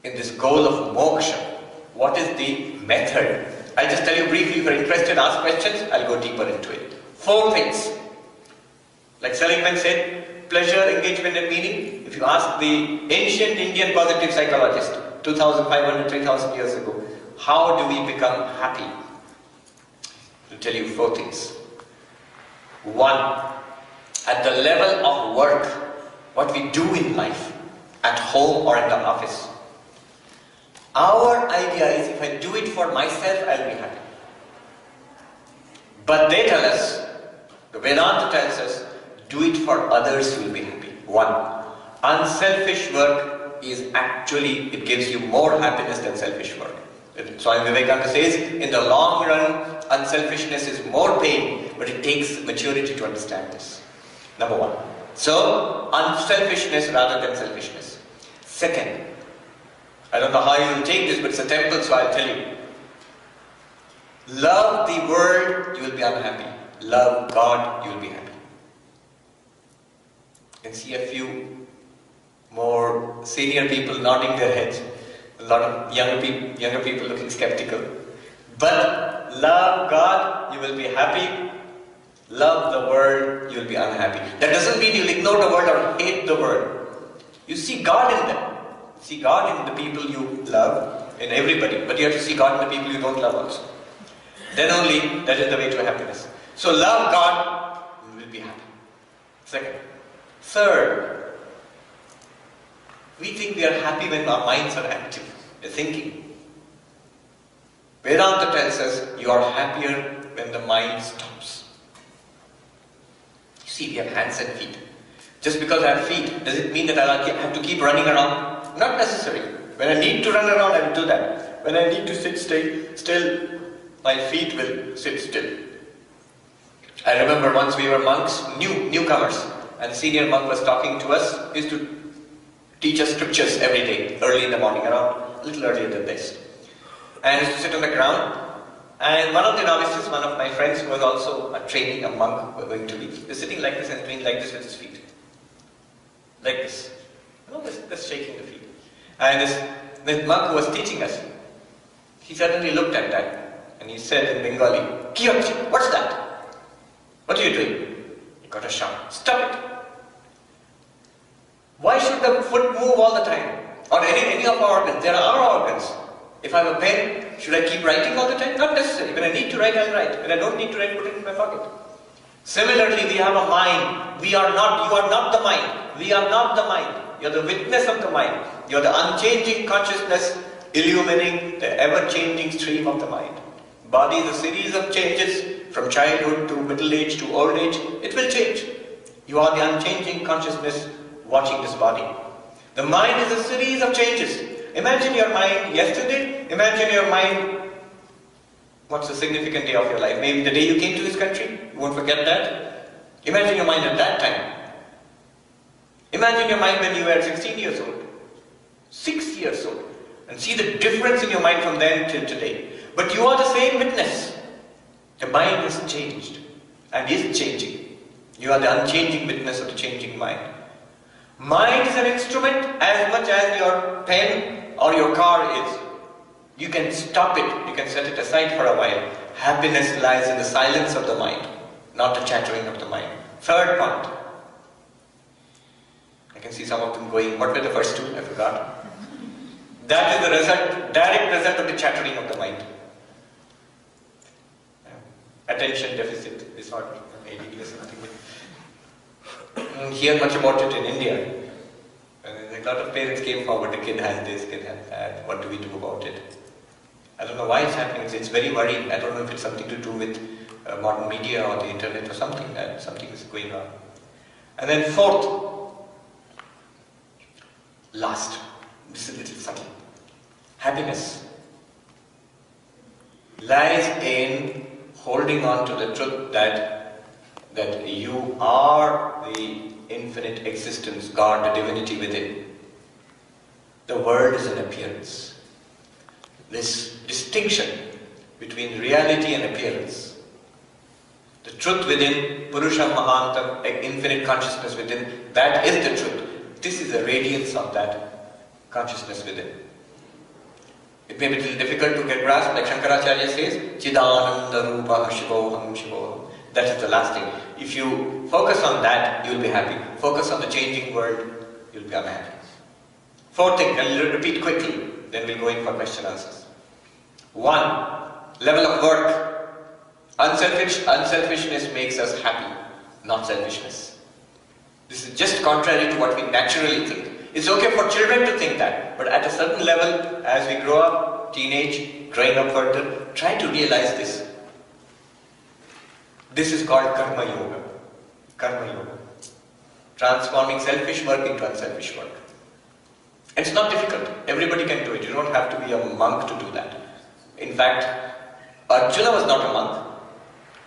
in this goal of moksha, what is the method? I'll just tell you briefly. If you're interested, ask questions, I'll go deeper into it. 4 things. Like Seligman said, pleasure, engagement and meaning. If you ask the ancient Indian positive psychologist, 2,500, 3,000 years ago, how do we become happy? I'll tell you 4 things. 1, at the level of work, what we do in life, at home or in the office. Our idea is, if I do it for myself, I'll be happy. But they tell us, the Vedanta tells us, do it for others, you will be happy. 1, unselfish work is actually, it gives you more happiness than selfish work. Swami Vivekananda says, in the long run, unselfishness is more pain, but it takes maturity to understand this. Number 1. So, unselfishness rather than selfishness. 2nd, I don't know how you will take this, but it's a temple, so I'll tell you. Love the world, you will be unhappy. Love God, you will be happy. You can see a few more senior people nodding their heads. A lot of younger people looking skeptical. But love God, you will be happy. Love the world, you will be unhappy. That doesn't mean you'll ignore the world or hate the world. You see God in them. See God in the people you love, in everybody. But you have to see God in the people you don't love also. Then only that is the way to happiness. So love God, you will be happy. 2nd. 3rd, we think we are happy when our minds are active, we're thinking. Vedanta tells us you are happier when the mind stops. You see, we have hands and feet. Just because I have feet, does it mean that I have to keep running around? Not necessarily. When I need to run around, I will do that. When I need to sit still, my feet will sit still. I remember once we were monks, newcomers, and the senior monk was talking to us. He used to teach us scriptures every day, early in the morning, around a little earlier than this. And he used to sit on the ground. And one of the novices, one of my friends who was also a trainee, a monk, were going to be, was sitting like this and doing like this with his feet. Like this. Just shaking the feet. And this monk who was teaching us, he suddenly looked at that and he said in Bengali, "Kiyochi, what's that? What are you doing?" He got a shout. "Stop it! Why should the foot move all the time? Or any of our organs? There are our organs. If I have a pen, should I keep writing all the time? Not necessarily. When I need to write, I'll write. When I don't need to write, put it in my pocket." Similarly, we have a mind. You are not the mind. We are not the mind. You're the witness of the mind. You're the unchanging consciousness illumining the ever-changing stream of the mind. Body is a series of changes from childhood to middle age to old age. It will change. You are the unchanging consciousness watching this body. The mind is a series of changes. Imagine your mind yesterday. Imagine your mind, what's the significant day of your life? Maybe the day you came to this country. You won't forget that. Imagine your mind at that time. Imagine your mind when you were 16 years old, 6 years old, and see the difference in your mind from then till today. But you are the same witness. The mind has changed and is changing. You are the unchanging witness of the changing mind. Mind is an instrument as much as your pen or your car is. You can stop it, you can set it aside for a while. Happiness lies in the silence of the mind, not the chattering of the mind. 3rd point. I can see some of them going, what were the first 2? I forgot. That is the result, direct result of the chattering of the mind. Attention deficit disorder, ADD or something. Hear much about it in India. A lot of parents came forward, the kid has this, kid has that, what do we do about it? I don't know why it's happening, it's very worrying. I don't know if it's something to do with modern media or the internet or something, that something is going on. And then 4th, last, this is a little subtle. Happiness lies in holding on to the truth that you are the infinite existence, God, the divinity within. The world is an appearance. This distinction between reality and appearance. The truth within, Purusha Mahantam, infinite consciousness within, that is the truth. This is the radiance of that consciousness within. It may be a little difficult to get grasp, like Shankaracharya says, Chidananda Rupa Shivoham Shivoham. That is the last thing. If you focus on that, you will be happy. Focus on the changing world, you will be unhappy. Fourth thing, I'll repeat quickly, then we'll go in for question answers. 1. Level of work. Unselfishness makes us happy, not selfishness. This is just contrary to what we naturally think. It's okay for children to think that, but at a certain level, as we grow up, teenage, growing up further, try to realize this. This is called Karma Yoga. Karma Yoga. Transforming selfish work into unselfish work. It's not difficult. Everybody can do it. You don't have to be a monk to do that. In fact, Arjuna was not a monk.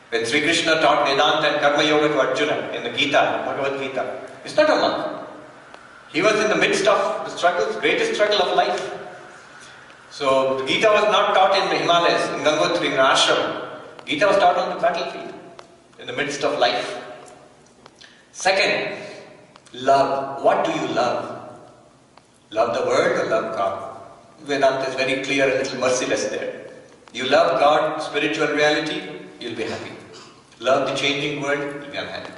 When Sri Krishna taught Vedanta and Karma Yoga to Arjuna in the Gita, Bhagavad Gita, he's not a monk. He was in the midst of the struggles, greatest struggle of life. So, the Gita was not taught in the Himalayas, in Gangotri, in an ashram. Gita was taught on the battlefield, in the midst of life. Second, love. What do you love? Love the world or love God? Vedanta is very clear and a little merciless there. You love God, spiritual reality, you'll be happy. Love the changing world, you'll be unhappy.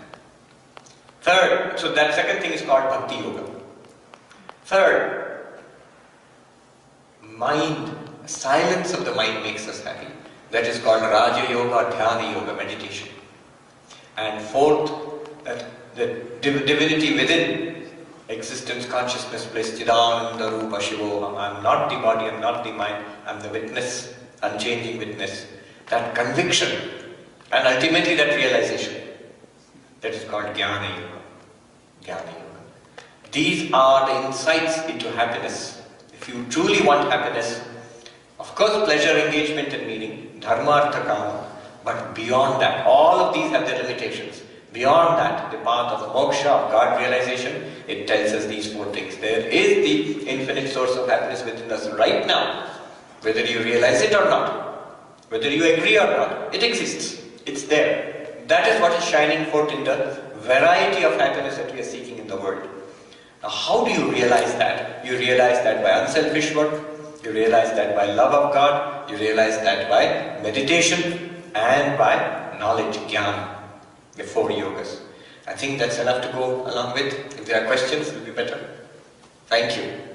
Third, so that second thing is called Bhakti Yoga. Third, mind, silence of the mind makes us happy. That is called Raja Yoga or Dhyana Yoga, meditation. And fourth, that the divinity within existence, consciousness, bliss, Chidananda Rupa Shivoham. I am not the body, I am not the mind, I am the witness, unchanging witness. That conviction and ultimately that realization, that is called Jnana Yoga. Jnana Yoga. These are the insights into happiness. If you truly want happiness, of course pleasure, engagement and meaning, dharma, artha, kama, but beyond that, all of these have their limitations. Beyond that, the path of moksha, of God realization, it tells us these four things. There is the infinite source of happiness within us right now, whether you realize it or not, whether you agree or not, it exists. It's there. That is what is shining forth in the variety of happiness that we are seeking in the world. Now, how do you realize that? You realize that by unselfish work, you realize that by love of God, you realize that by meditation and by knowledge, jnana, the four yogas. I think that's enough to go along with. If there are questions, it will be better. Thank you.